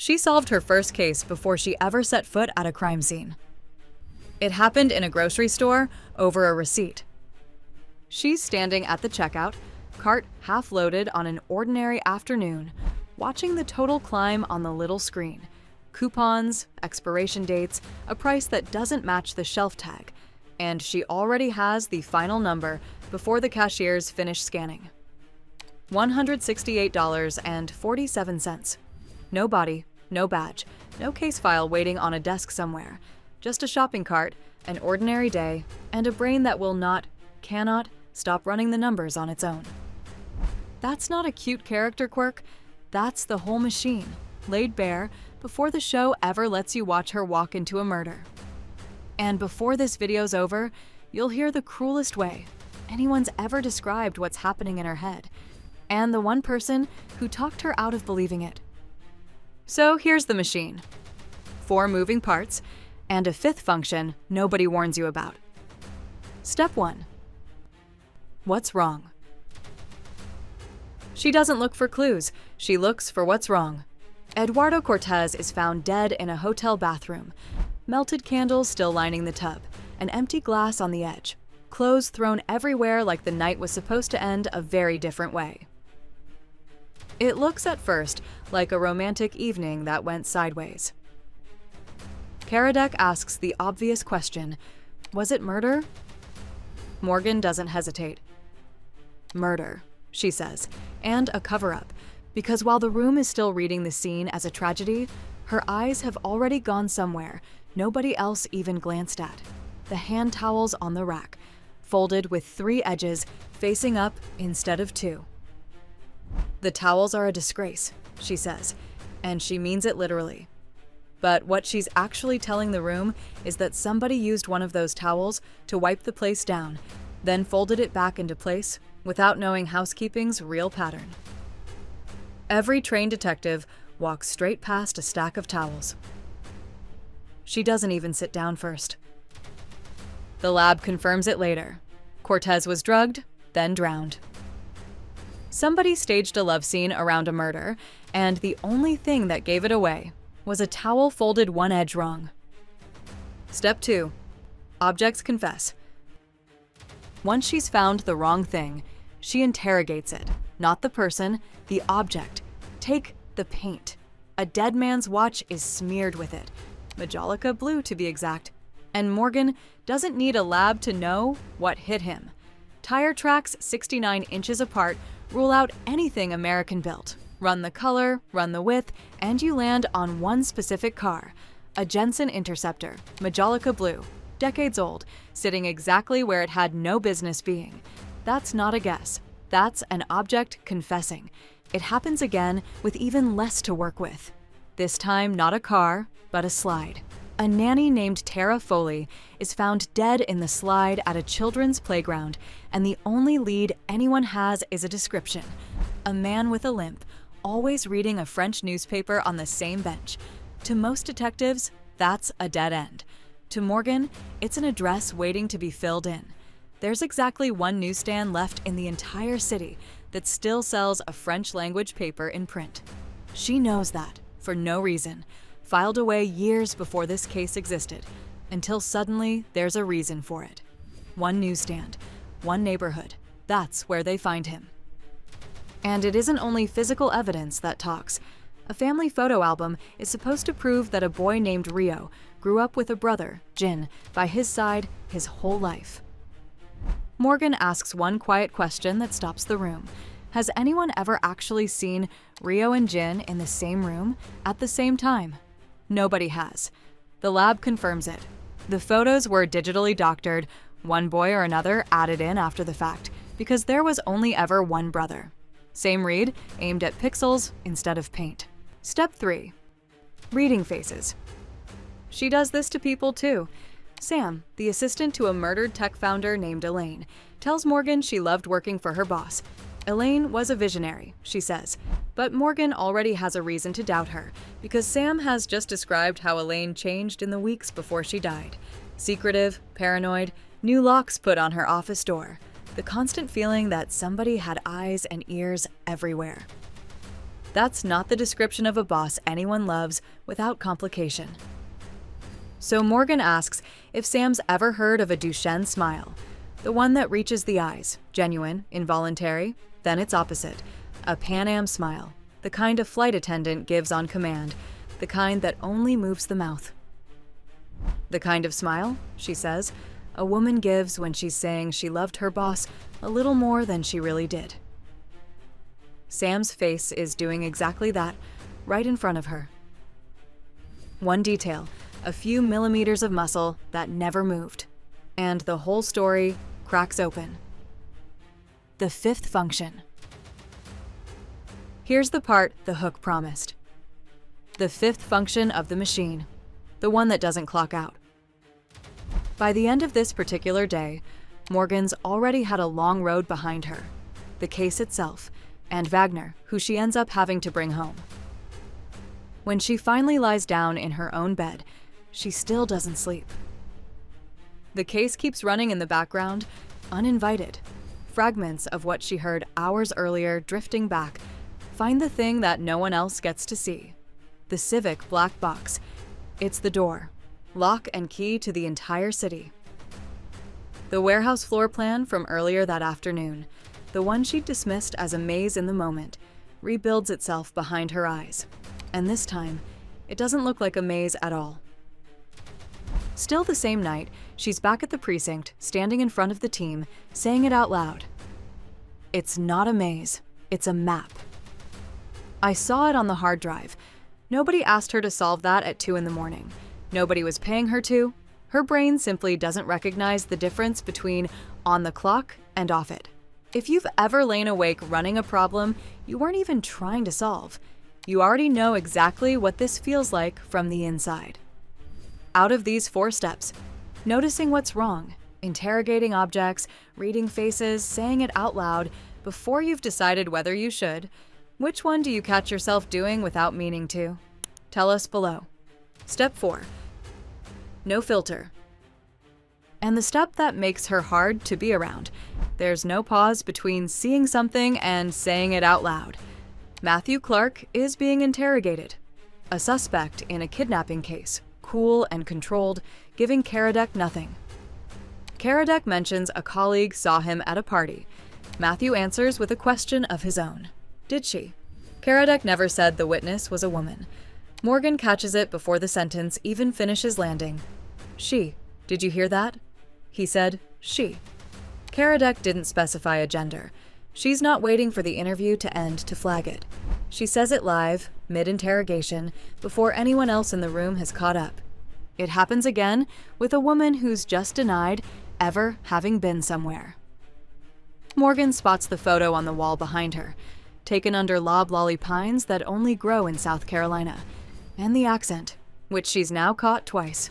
She solved her first case before she ever set foot at a crime scene. It happened in a grocery store over a receipt. She's standing at the checkout, cart half loaded on an ordinary afternoon, watching the total climb on the little screen. Coupons, expiration dates, a price that doesn't match the shelf tag, and she already has the final number before the cashiers finish scanning. $168.47. No body, no badge, no case file waiting on a desk somewhere. Just a shopping cart, an ordinary day, and a brain that cannot stop running the numbers on its own. That's not a cute character quirk. That's the whole machine, laid bare before the show ever lets you watch her walk into a murder. And before this video's over, you'll hear the cruelest way anyone's ever described what's happening in her head, and the one person who talked her out of believing it. So here's the machine. 4 moving parts, and a 5th function nobody warns you about. Step 1. What's wrong? She doesn't look for clues, she looks for what's wrong. Eduardo Cortez is found dead in a hotel bathroom. Melted candles still lining the tub, an empty glass on the edge, clothes thrown everywhere like the night was supposed to end a very different way. It looks at first like a romantic evening that went sideways. Karadec asks the obvious question, was it murder? Morgan doesn't hesitate. Murder, she says, and a cover-up, because while the room is still reading the scene as a tragedy, her eyes have already gone somewhere nobody else even glanced at. The hand towels on the rack, folded with 3 edges facing up instead of 2. The towels are a disgrace, she says, and she means it literally. But what she's actually telling the room is that somebody used one of those towels to wipe the place down, then folded it back into place without knowing housekeeping's real pattern. Every trained detective walks straight past a stack of towels. She doesn't even sit down first. The lab confirms it later. Cortez was drugged, then drowned. Somebody staged a love scene around a murder, and the only thing that gave it away was a towel folded one edge wrong. Step 2. Objects confess. Once she's found the wrong thing, she interrogates it. Not the person, the object. Take the paint. A dead man's watch is smeared with it. Majolica blue to be exact. And Morgan doesn't need a lab to know what hit him. Tire tracks 69 inches apart rule out anything American built. Run the color, run the width, and you land on one specific car. A Jensen Interceptor, Majolica blue, decades old, sitting exactly where it had no business being. That's not a guess. That's an object confessing. It happens again with even less to work with. This time not a car, but a slide. A nanny named Tara Foley is found dead in the slide at a children's playground, and the only lead anyone has is a description. A man with a limp, always reading a French newspaper on the same bench. To most detectives, that's a dead end. To Morgan, it's an address waiting to be filled in. There's exactly one newsstand left in the entire city that still sells a French-language paper in print. She knows that, for no reason, filed away years before this case existed, until suddenly there's a reason for it. One newsstand, one neighborhood, that's where they find him. And it isn't only physical evidence that talks. A family photo album is supposed to prove that a boy named Rio grew up with a brother, Jin, by his side his whole life. Morgan asks one quiet question that stops the room. Has anyone ever actually seen Rio and Jin in the same room at the same time? Nobody has. The lab confirms it. The photos were digitally doctored, one boy or another added in after the fact, because there was only ever one brother. Same read, aimed at pixels instead of paint. Step 3. Reading faces. She does this to people too. Sam, the assistant to a murdered tech founder named Elaine, tells Morgan she loved working for her boss. Elaine was a visionary, she says, but Morgan already has a reason to doubt her, because Sam has just described how Elaine changed in the weeks before she died. Secretive, paranoid, new locks put on her office door. The constant feeling that somebody had eyes and ears everywhere. That's not the description of a boss anyone loves without complication. So Morgan asks if Sam's ever heard of a Duchenne smile, the one that reaches the eyes, genuine, involuntary, then its opposite, a Pan Am smile, the kind a flight attendant gives on command, the kind that only moves the mouth. The kind of smile, she says, a woman gives when she's saying she loved her boss a little more than she really did. Sam's face is doing exactly that, right in front of her. One detail, a few millimeters of muscle that never moved, and the whole story cracks open. The fifth function. Here's the part the hook promised. The fifth function of the machine, the one that doesn't clock out. By the end of this particular day, Morgan's already had a long road behind her, the case itself, and Wagner, who she ends up having to bring home. When she finally lies down in her own bed, she still doesn't sleep. The case keeps running in the background, uninvited. Fragments of what she heard hours earlier drifting back find the thing that no one else gets to see. The civic black box. It's the door, lock and key to the entire city. The warehouse floor plan from earlier that afternoon, the one she'd dismissed as a maze in the moment, rebuilds itself behind her eyes. And this time, it doesn't look like a maze at all. Still the same night, she's back at the precinct, standing in front of the team, saying it out loud. It's not a maze, it's a map. I saw it on the hard drive. Nobody asked her to solve that at 2 a.m. Nobody was paying her to. Her brain simply doesn't recognize the difference between on the clock and off it. If you've ever lain awake running a problem you weren't even trying to solve, you already know exactly what this feels like from the inside. Out of these 4 steps, noticing what's wrong, interrogating objects, reading faces, saying it out loud before you've decided whether you should, which one do you catch yourself doing without meaning to? Tell us below. Step 4. No filter. And the step that makes her hard to be around. There's no pause between seeing something and saying it out loud. Matthew Clark is being interrogated. A suspect in a kidnapping case, cool and controlled, giving Karadec nothing. Karadec mentions a colleague saw him at a party. Matthew answers with a question of his own. Did she? Karadec never said the witness was a woman. Morgan catches it before the sentence even finishes landing. She. Did you hear that? He said, she. Karadec didn't specify a gender. She's not waiting for the interview to end to flag it. She says it live, mid-interrogation, before anyone else in the room has caught up. It happens again with a woman who's just denied ever having been somewhere. Morgan spots the photo on the wall behind her, taken under loblolly pines that only grow in South Carolina, and the accent, which she's now caught twice.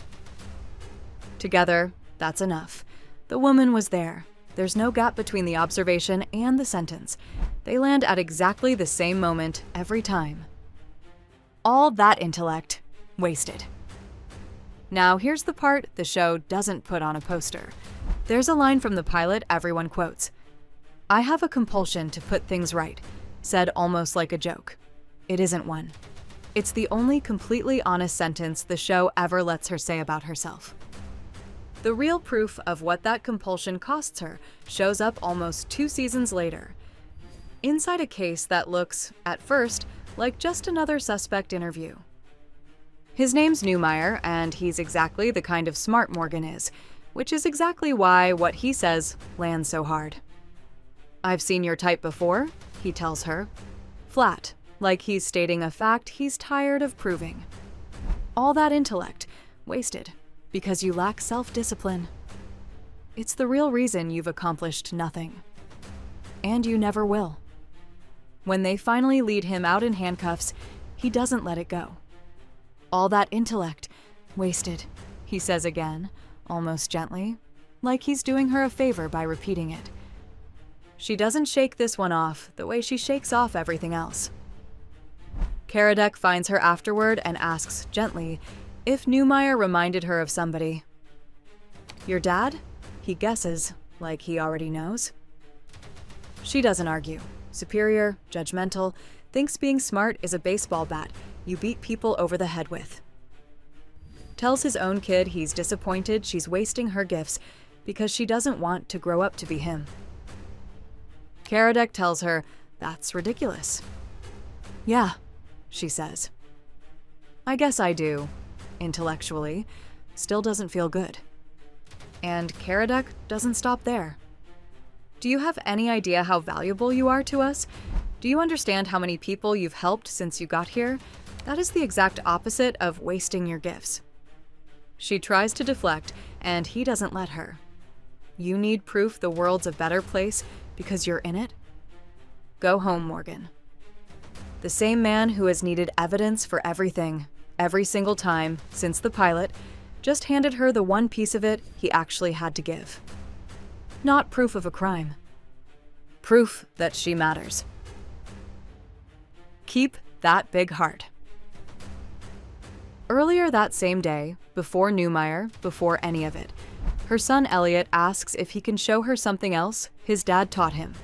Together, that's enough. The woman was there. There's no gap between the observation and the sentence. They land at exactly the same moment every time. All that intellect, wasted. Now here's the part the show doesn't put on a poster. There's a line from the pilot everyone quotes. I have a compulsion to put things right, said almost like a joke. It isn't one. It's the only completely honest sentence the show ever lets her say about herself. The real proof of what that compulsion costs her shows up almost 2 seasons later. Inside a case that looks, at first, like just another suspect interview. His name's Neumeier, and he's exactly the kind of smart Morgan is, which is exactly why what he says lands so hard. I've seen your type before, he tells her. Flat, like he's stating a fact he's tired of proving. All that intellect, wasted, because you lack self-discipline. It's the real reason you've accomplished nothing. And you never will. When they finally lead him out in handcuffs, he doesn't let it go. All that intellect, wasted, he says again, almost gently, like he's doing her a favor by repeating it. She doesn't shake this one off the way she shakes off everything else. Karadec finds her afterward and asks gently if Neumeier reminded her of somebody. Your dad? He guesses, like he already knows. She doesn't argue. Superior, judgmental, Thinks being smart is a baseball bat you beat people over the head with. Tells his own kid he's disappointed she's wasting her gifts because she doesn't want to grow up to be him. Karadec tells her that's ridiculous. Yeah, she says. I guess I do, intellectually. Still doesn't feel good. And Karadec doesn't stop there. Do you have any idea how valuable you are to us? Do you understand how many people you've helped since you got here? That is the exact opposite of wasting your gifts. She tries to deflect, and he doesn't let her. You need proof the world's a better place because you're in it? Go home, Morgan. The same man who has needed evidence for everything, every single time, since the pilot, just handed her the one piece of it he actually had to give. Not proof of a crime. Proof that she matters. Keep that big heart. Earlier that same day, before Neumeier, before any of it, her son Elliot asks if he can show her something else his dad taught him.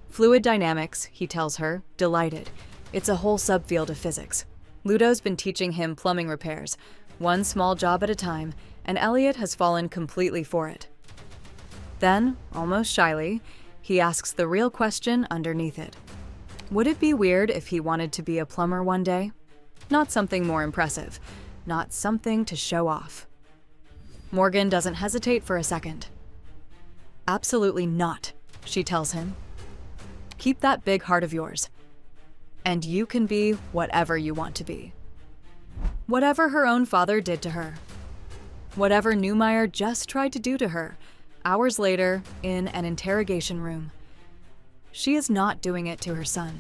Fluid dynamics, he tells her, delighted. It's a whole subfield of physics. Ludo's been teaching him plumbing repairs, one small job at a time, and Elliot has fallen completely for it. Then, almost shyly, he asks the real question underneath it. Would it be weird if he wanted to be a plumber one day? Not something more impressive, not something to show off. Morgan doesn't hesitate for a second. Absolutely not, she tells him. Keep that big heart of yours. And you can be whatever you want to be. Whatever her own father did to her. Whatever Neumeier just tried to do to her, hours later, in an interrogation room. She is not doing it to her son.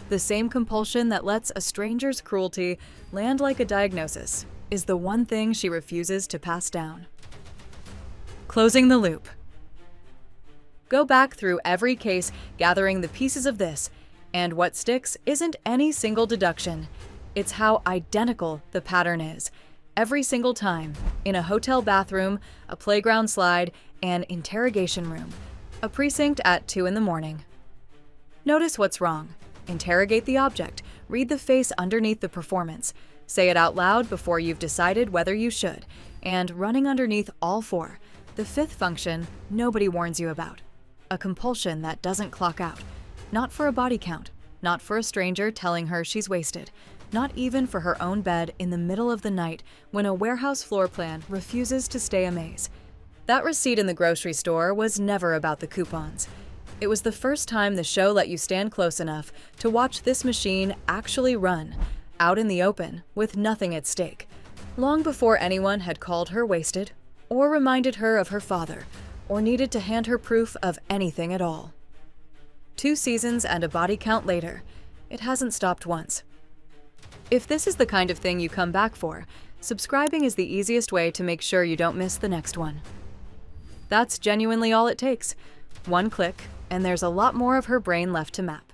The same compulsion that lets a stranger's cruelty land like a diagnosis is the one thing she refuses to pass down. Closing the loop. Go back through every case, gathering the pieces of this, and what sticks isn't any single deduction. It's how identical the pattern is. Every single time, in a hotel bathroom, a playground slide, an interrogation room, a precinct at 2 in the morning. Notice what's wrong. Interrogate the object. Read the face underneath the performance. Say it out loud before you've decided whether you should. And running underneath all four, the fifth function nobody warns you about. A compulsion that doesn't clock out. Not for a body count. Not for a stranger telling her she's wasted. Not even for her own bed in the middle of the night when a warehouse floor plan refuses to stay a maze. That receipt in the grocery store was never about the coupons. It was the first time the show let you stand close enough to watch this machine actually run, out in the open, with nothing at stake, long before anyone had called her wasted, or reminded her of her father, or needed to hand her proof of anything at all. 2 seasons and a body count later, it hasn't stopped once. If this is the kind of thing you come back for, subscribing is the easiest way to make sure you don't miss the next one. That's genuinely all it takes. One click, and there's a lot more of her brain left to map.